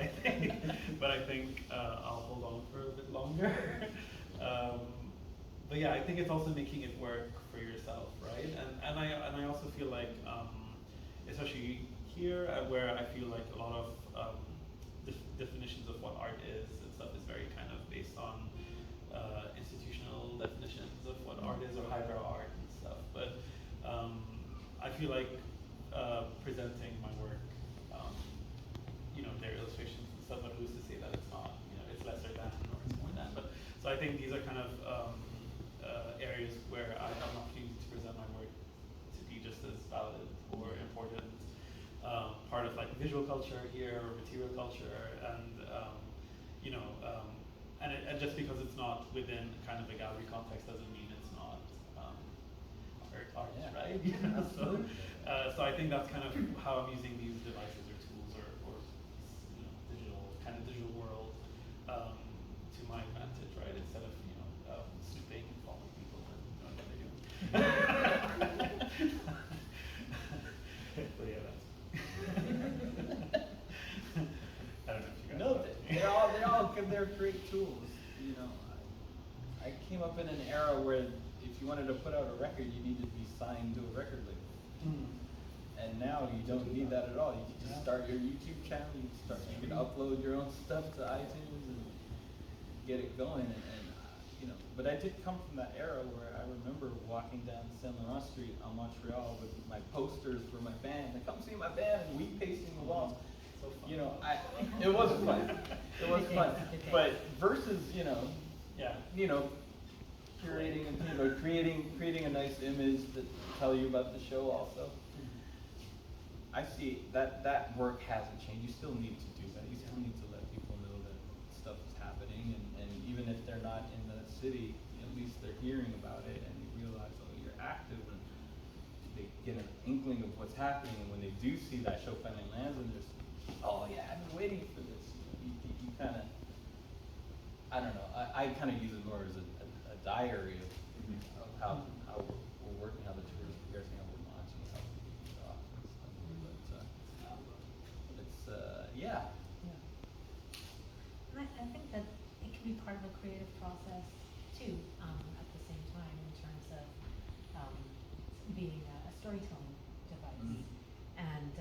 I think I'll hold on for a bit longer. But yeah, I think it's also making it work for yourself, right? And I also feel like, especially here, where I feel like a lot of definitions of what art is and stuff is very kind of based on institutional definitions of what art is or highbrow art and stuff. But I feel like presenting my work, their illustrations and stuff, but who's to say that it's not, it's lesser than or it's more than. But so I think these are kind of areas where I have an opportunity to present my work to be just as valid or important part of like visual culture here or material culture, and and just because it's not within kind of a gallery context doesn't mean it's not art, right? So I think that's kind of how I'm using these devices or tools or digital world to my advantage, right? Instead of snooping and following people and knowing what they're doing. But yeah, that's. I don't know if you guys. No, they're great tools. I came up in an era where if you wanted to put out a record, you needed to be signed to a record label. Mm-hmm. And now you don't need that at all. You can just start your YouTube channel. You can upload your own stuff to iTunes and get it going. But I did come from that era where I remember walking down Saint Laurent Street on Montreal with my posters for my band. And come see my band and we pasting the walls. So fun. It was fun. It was fun. But versus, curating a team or creating a nice image to tell you about the show also. I see that work hasn't changed. You still need to do that. You still need to let people know that stuff is happening, and even if they're not in the city, at least they're hearing about it and they realize, oh, you're active, and they get an inkling of what's happening. And when they do see that show finally lands, and there's, oh yeah, I've been waiting for this. You kind of, I don't know. I kind of use it more as a diary of how we're working, how the tour is progressing, how we're launching, how we talk and stuff. But it's yeah. And I think that it can be part of a creative process too, at the same time, in terms of being a storytelling device. And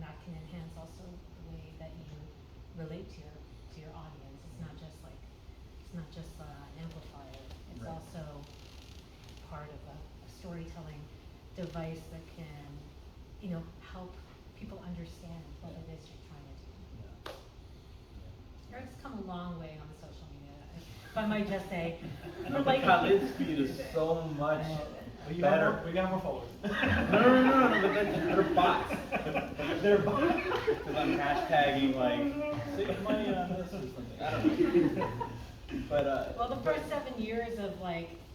that can enhance also the way that you relate to your audience. It's not just an amplifier. It's Right. also part of a storytelling device that can, help people understand what it is you're trying to do. Yeah. Eric's come a long way on social media, if I might just say. No, but Khalid's feed is so much better. We got more followers. No, but they're bots. They're bots. Because I'm hashtagging like, save money on this or something. I don't know. But Well, the first 7 years of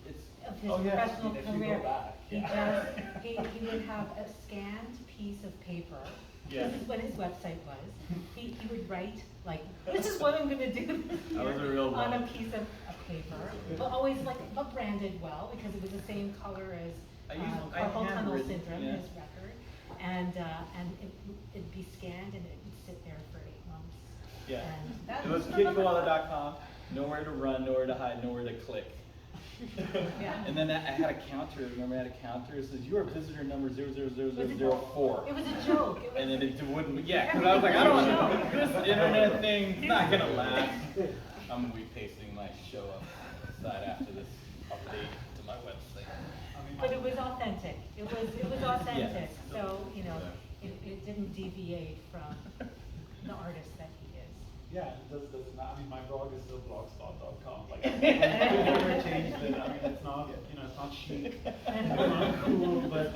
it's his Oh, yeah. professional If you go career, back, he yeah. he would have a scanned piece of paper. Yeah. This is what his website was. He would write this is what I'm gonna do this I was a year real on a bum. piece of paper, but always but branded well because it was the same color as I carpal tunnel handwritten, syndrome, yeah. his record, and it'd be scanned and it would sit there for 8 months. Yeah. And that It was remember- kidkoala.com. Nowhere to run, nowhere to hide, nowhere to click. Yeah. And then I had a counter. Remember, I had a counter. It says, "You are visitor number 00004." It was a joke. It was And then it wouldn't. Yeah, because I was like, I don't know. This internet thing's not gonna last. I'm gonna be pasting my show up side after this update to my website. But it was authentic. It was authentic. Yeah. So, it didn't deviate from the artist that he is. Yeah, it does not. I mean, my blog is still blogspot.com. Like, I've never changed it. I mean, it's not, it's not chic, it's not cool, but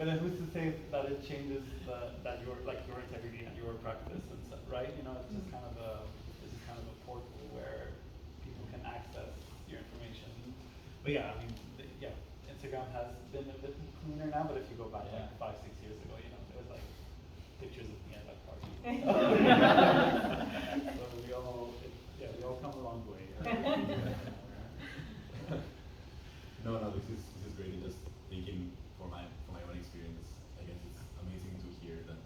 then who's to say that it changes that your integrity and your practice and stuff, right? It's just kind of a portal where people can access your information. But yeah, I mean, Instagram has been a bit cleaner now. But if you go back Yeah. like 5-6 years ago, there was like pictures of me at that party. So we all come a long way. No, this is great. And just thinking for my own experience, I guess it's amazing to hear that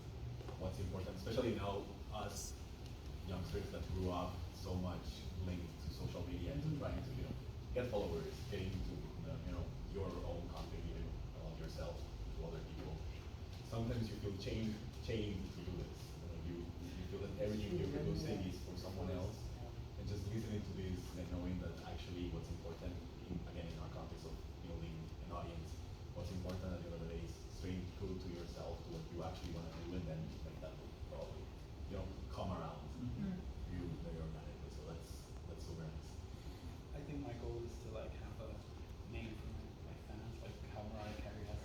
what's important, especially now us youngsters that grew up so much linked to social media and to trying to get followers, getting to your own content even about yourself to other people. Sometimes you feel chained to do this. You feel that everything you're producing is for someone else, and just listening to this and knowing that actually what's important, again in our context of building an audience, what's important at the end of the day is staying true to yourself, to what you actually want to do, and then that will probably come around you very organically. So that's super nice. I think my goal is to have a name for my fans, like how Mariah Carey has.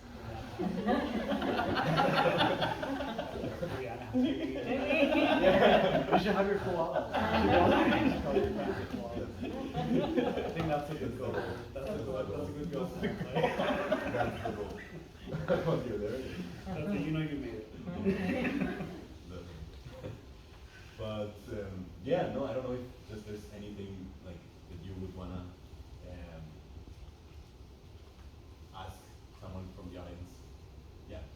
Rihanna has You should have your koala. I think that's a good goal. That's a good goal. That's the goal. Once you're there. You made it. But I don't know if just there's anything that you would wanna ask someone from the audience.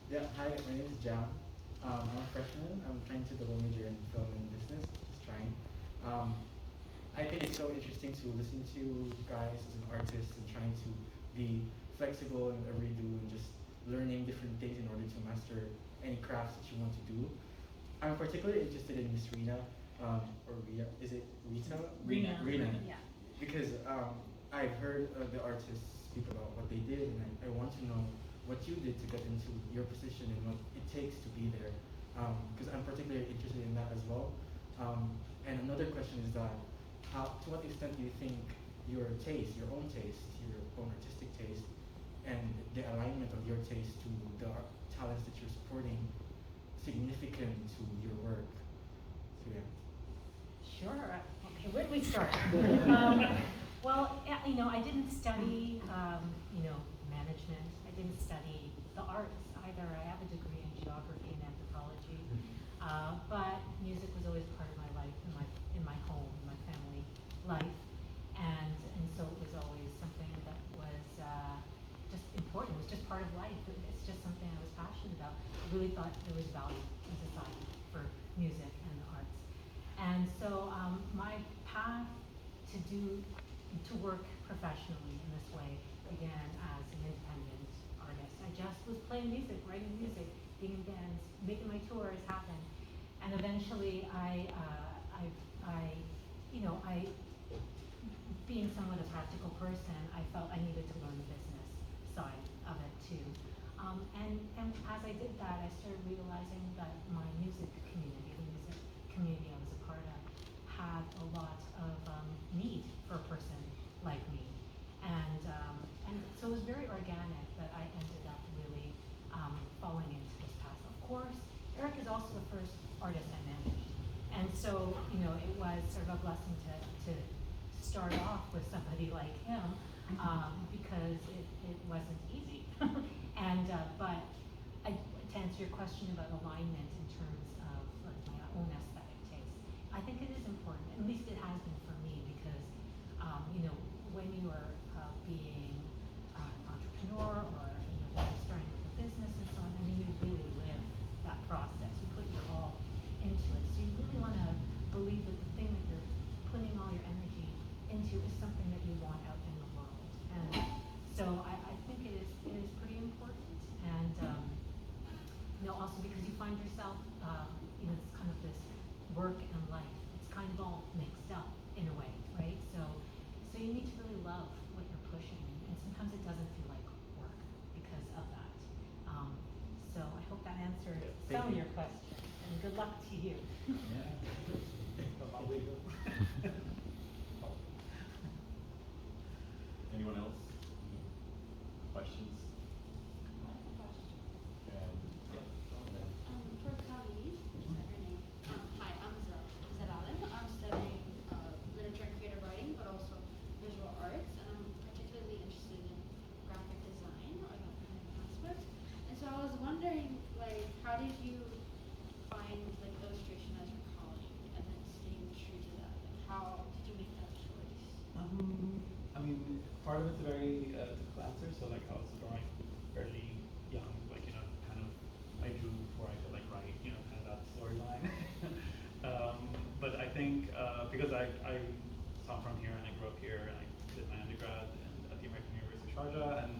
Yeah, hi, my name is John. I'm a freshman. I'm trying to double major in film and business, just trying. I think it's so interesting to listen to you guys as an artist and trying to be flexible in every do and just learning different things in order to master any crafts that you want to do. I'm particularly interested in Miss Rena, or Rita, is it Rita? Rena. Yeah. Because I've heard the artists speak about what they did, and I want to know what you did to get into your position and what it takes to be there. Because I'm particularly interested in that as well. And another question is that, to what extent do you think your taste, your own taste, your own artistic taste, and the alignment of your taste to the talents that you're supporting significant to your work. So yeah. Sure. Okay, where do we start? Well, you know, I didn't study, you know, management. I didn't study the arts either. I have a degree in geography and anthropology, but music was always part of my life, in my home, in my family life, and so it was always something that was just important. It was just part of life. It's just something I was passionate about. I really thought there was value in society for music and the arts. And so my path to work professionally in this way began as an independent artist. I just was playing music, writing music, being in bands, making my tours happen. And eventually being somewhat a practical person, I felt I needed to learn the business side of it too. And as I did that, I started realizing that my music community, the music community I was a part of, had a lot of need for a person like me. And so it was very organic that I ended up really falling into this path. Of course, Eric is also the first artist I managed. And so, you know, it was sort of a blessing to start off with somebody like him because it wasn't easy. But to answer your question about alignment in terms of like, my own aesthetic taste, I think it is important, at least it has been for me, because you know, when you are being an entrepreneur or you know, starting a business and so on, I mean, you really live that process. You put your all into it. So you really want to believe that the thing that you're putting all your energy into is something that you want out in the world. And so I think it is pretty important. And you know, also because you find yourself, you know, it's kind of this work and life. It's kind of all mixed up in a way, right? So you need to really love what you're pushing, and sometimes it doesn't feel like work because of that. So I hope that answered some of your questions, and good luck to you. Anyone else? Questions? For Khalid, is that your name? Hi, I'm Zedalin. I'm studying literature and creative writing, but also visual arts, and I'm particularly interested in graphic design or that kind of aspect. And so I was wondering, like, how did you find like illustration as your calling, and then staying true to that? Like, how did you make that choice? I mean, part of it's a very difficult answer. So like I was drawing fairly young, like you know, kind of I drew before I could like write, you know, kind of that storyline. But I think because so I'm from here and I grew up here and I did my undergrad at the American University of Sharjah, and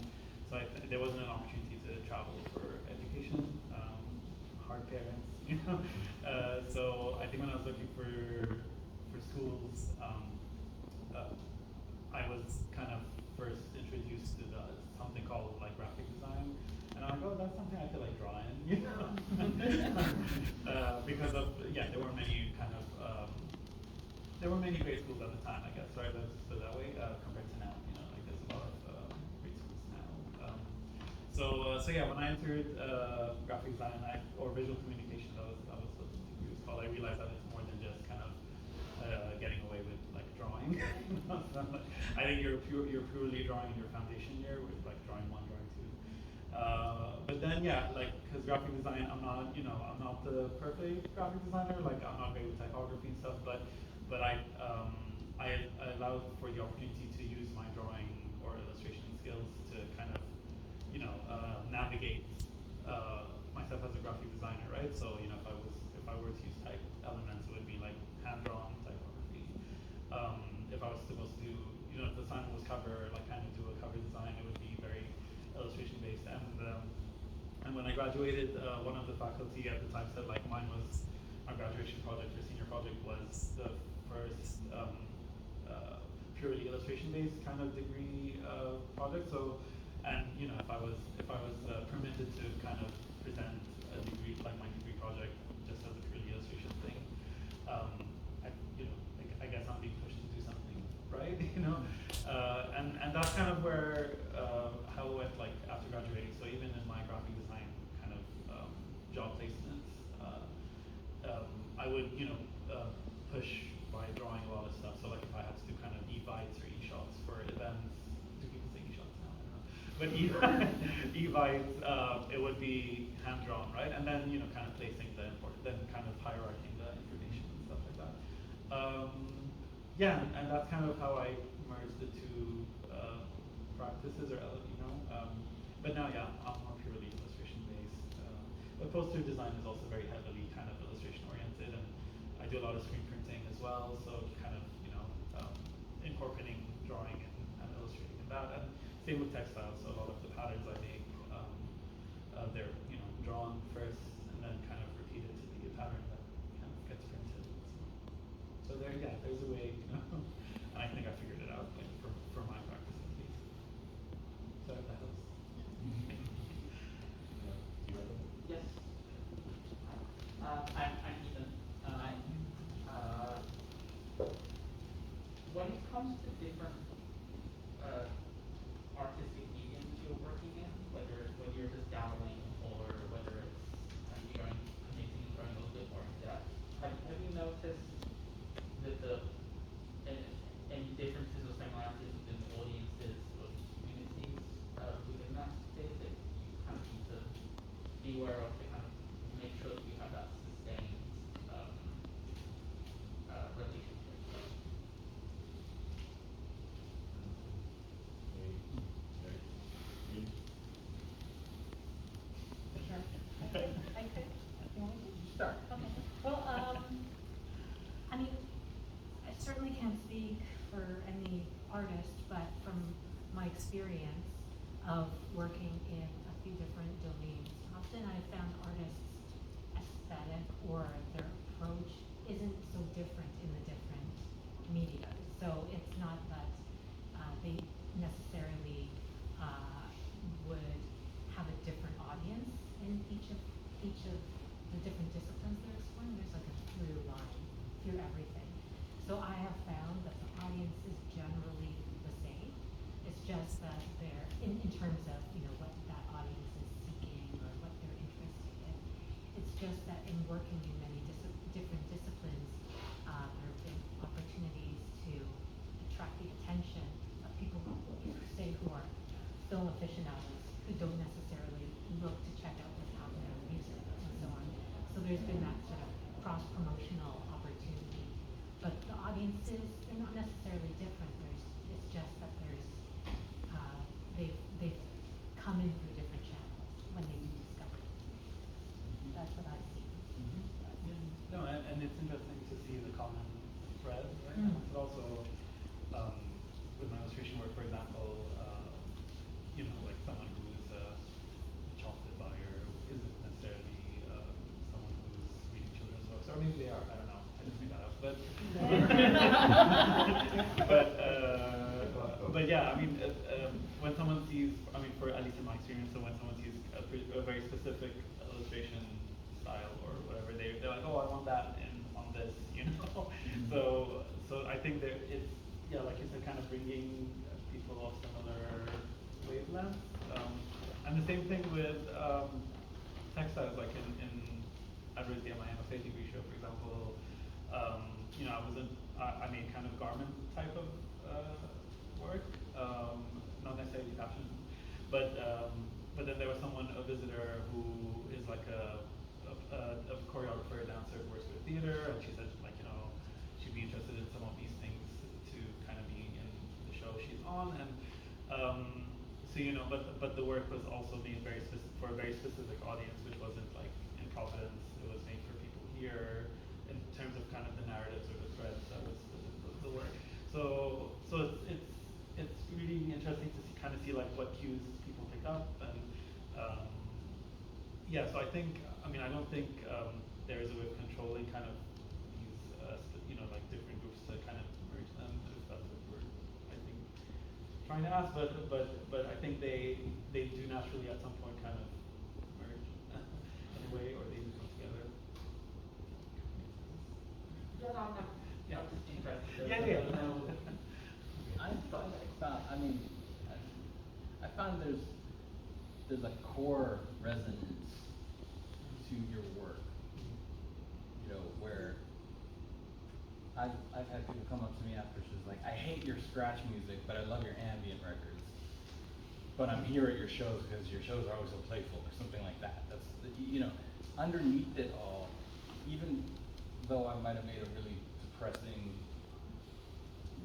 so there wasn't an opportunity to travel for education. Hard parents, you know. So I think when I was looking for schools, I was kind of first introduced to something called like graphic design, and I'm like, oh, that's something I could like draw in, you know. Because of there were many kind of there were many great schools at the time, I guess, right? Let's put it that way, compared to now, you know, like there's a lot of great schools now. So yeah, when I entered graphic design or visual communication, that was what the degree was called. I realized that it's more than just kind of getting away with like drawing. I think you're purely drawing in your foundation year with like drawing 1, drawing 2. But then like because graphic design, I'm not the perfect graphic designer. Like I'm not great with typography and stuff, but I allowed for the opportunity to use my drawing or illustration skills to kind of navigate myself as a graphic designer, right? So if I were to use type elements, it would be like hand drawn typography. If I was supposed to, if the assignment was cover, like kind of do a cover design, it would be very illustration based. And when I graduated, one of the faculty at the time said like my graduation project or senior project was the first purely illustration based kind of degree project. So, and if I was permitted to kind of present a degree like my degree project just as a purely illustration thing, I guess I'm being pushed to do something, right? kind of where how it went like after graduating. So even in my graphic design kind of job placements, I would push by drawing a lot of stuff. So like if I had to do kind of e-bites or e-shots for events, do people say e-shots now? I don't know. But e-bites, it would be hand drawn, right? And then kind of placing the then kind of hierarching the information and stuff like that. Yeah, and that's kind of how I merged the two practices, or but now yeah, I'm more purely illustration based. But poster design is also very heavily kind of illustration oriented, and I do a lot of screen printing as well. So kind of incorporating drawing and illustrating in that, and same with textiles. So a lot of the patterns I make, they're drawn first and then kind of repeated to be a pattern that kind of gets printed. So there's a way, and I think I figured it out for my practice at least. So if that helps. Yes. I'm Ethan. When it comes to different artistic mediums you're working in, whether you're just dabbling or whether it's you're connecting and going a little bit more into that, have you noticed that any differences or similarities within audiences or communities within that space that you kind of need to be aware of to kind of make sure that you have that sustained relationship? I could. You want me to? Start. Okay. Well, I mean, I certainly can't speak for any artist, but from my experience of working in a few different domains, often I found artists' aesthetic or their approach isn't so different in the different media. So it's not that they necessarily would have a different audience in each of the different disciplines they're exploring. There's like a through line through everything. So I have found that the audience is generally the same. It's just that they're in terms of what that audience is seeking or what they're interested in. It's just that in working in many different disciplines, there have been opportunities to attract the attention of people who, say, who are film aficionados who don't necessarily look to check out what's out there in music and so on. So there's been that sort of cross-promotional opportunity. But the audiences, they're not necessarily different. It's just that they've come in through different channels when they do discover it. That's what I see. No, and it's interesting to see the common thread, right? But also, with my illustration work, for example, like someone who's a chocolate buyer isn't necessarily someone who's reading children's books, or maybe they are. I don't know. I just made that up, but yeah. I mean, when someone sees, for at least in my experience, so when someone sees a very specific illustration style or whatever, they're like, oh, I want that on this, So I think that it's like you said, kind of bringing people of similar wavelengths. And the same thing with textiles, like in advertising at my MFA degree show, for example. I made kind of garment type of work, not necessarily fashion, but then there was a visitor who is like a choreographer, dancer who works with theater, and she said she'd be interested in some of these things to kind of be in the show she's on, and but the work was also made for a very specific audience, which wasn't like in Providence. It was made for people here in terms of kind of the narratives or the threads that was the work. So it's really interesting to see like what cues people pick up, and so I think I don't think there is a way of controlling kind of these like different groups to kind of merge them, if that's what we're trying to ask, but I think they do naturally at some point kind of merge in a way, or they do come together. Yeah, just interested. Yeah. I thought, there's a core resonance to your work, you know, where I've had people come up to me after shows like, I hate your scratch music, but I love your ambient records. But I'm here at your shows because your shows are always so playful, or something like that. That's, you know, underneath it all, even though I might have made a really depressing,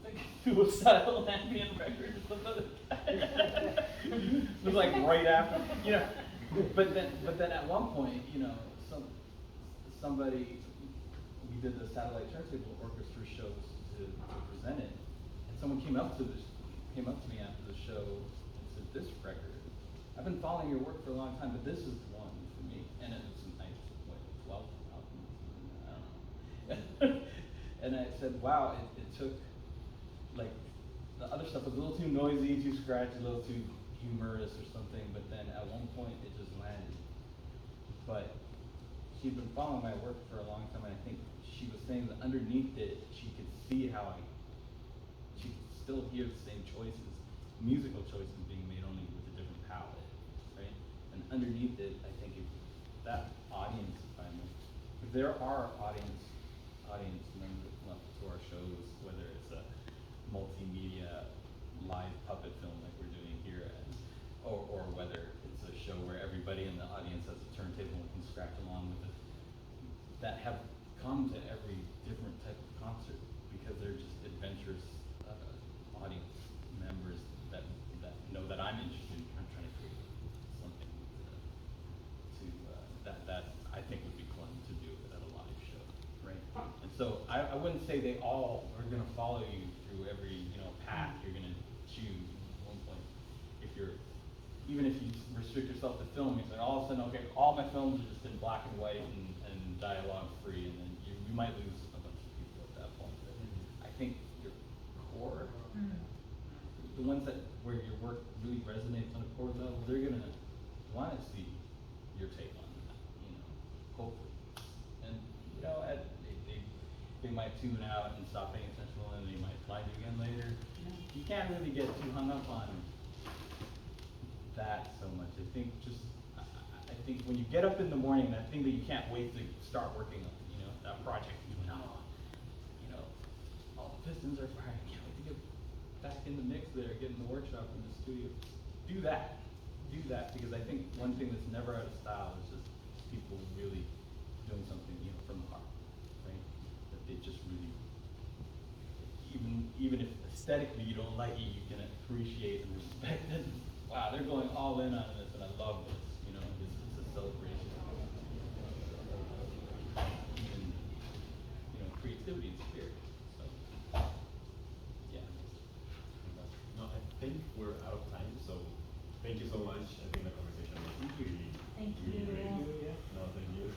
like, suicidal ambient record or something. It was like right after, you know. But then at one point, you know, somebody, we did the satellite turntable orchestra shows to present it, and someone came up to me after the show and said, "This record, I've been following your work for a long time, but this is the one for me." And it was a nice, what, 12 album, I don't know. And I said, "Wow, it took, like, the other stuff was a little too noisy, too scratchy, a little too humorous or something, but then at one point it just landed." But she'd been following my work for a long time, and I think she was saying that underneath it, she could see how she could still hear the same choices, musical choices being made, only with a different palette, right? And underneath it, I think if that audience assignment, if there are audience members to our shows, whether it's a multimedia live puppet film like we're doing here, or whether it's a show where everybody in the audience has a turntable and can scratch along with it, that have come to every different type of concert because they're just adventurous audience members that know that I'm interested in trying to create something that I think would be fun to do at a live show, right? And so I wouldn't say they all are going to follow you through every, you know, path you're going to choose at one point. Even if you restrict yourself to film, you say all of a sudden, okay, all my films are just in black and white and dialogue free, and then you might lose a bunch of people at that point. But I think your core, the ones where your work really resonates on a core level, they're gonna want to see your take on that, you know, hopefully. And you know, they might tune out and stop paying attention, and they might find you again later. You can't really get too hung up on that so much. I think when you get up in the morning, that thing that you can't wait to start working on, you know, that project, you know, all the pistons are firing, I can't wait to get back in the mix there, get in the workshop in the studio. Do that, because I think one thing that's never out of style is just people really doing something, you know, from the heart, right? That they just really, even if aesthetically you don't like it, you can appreciate and respect it. Wow, they're going all in on this, and I love this. You know, it's a celebration. Even, you know, creativity and spirit. So, yeah. No, I think we're out of time, so thank you so much. I think the conversation was really, Thank really you. great. No, thank you.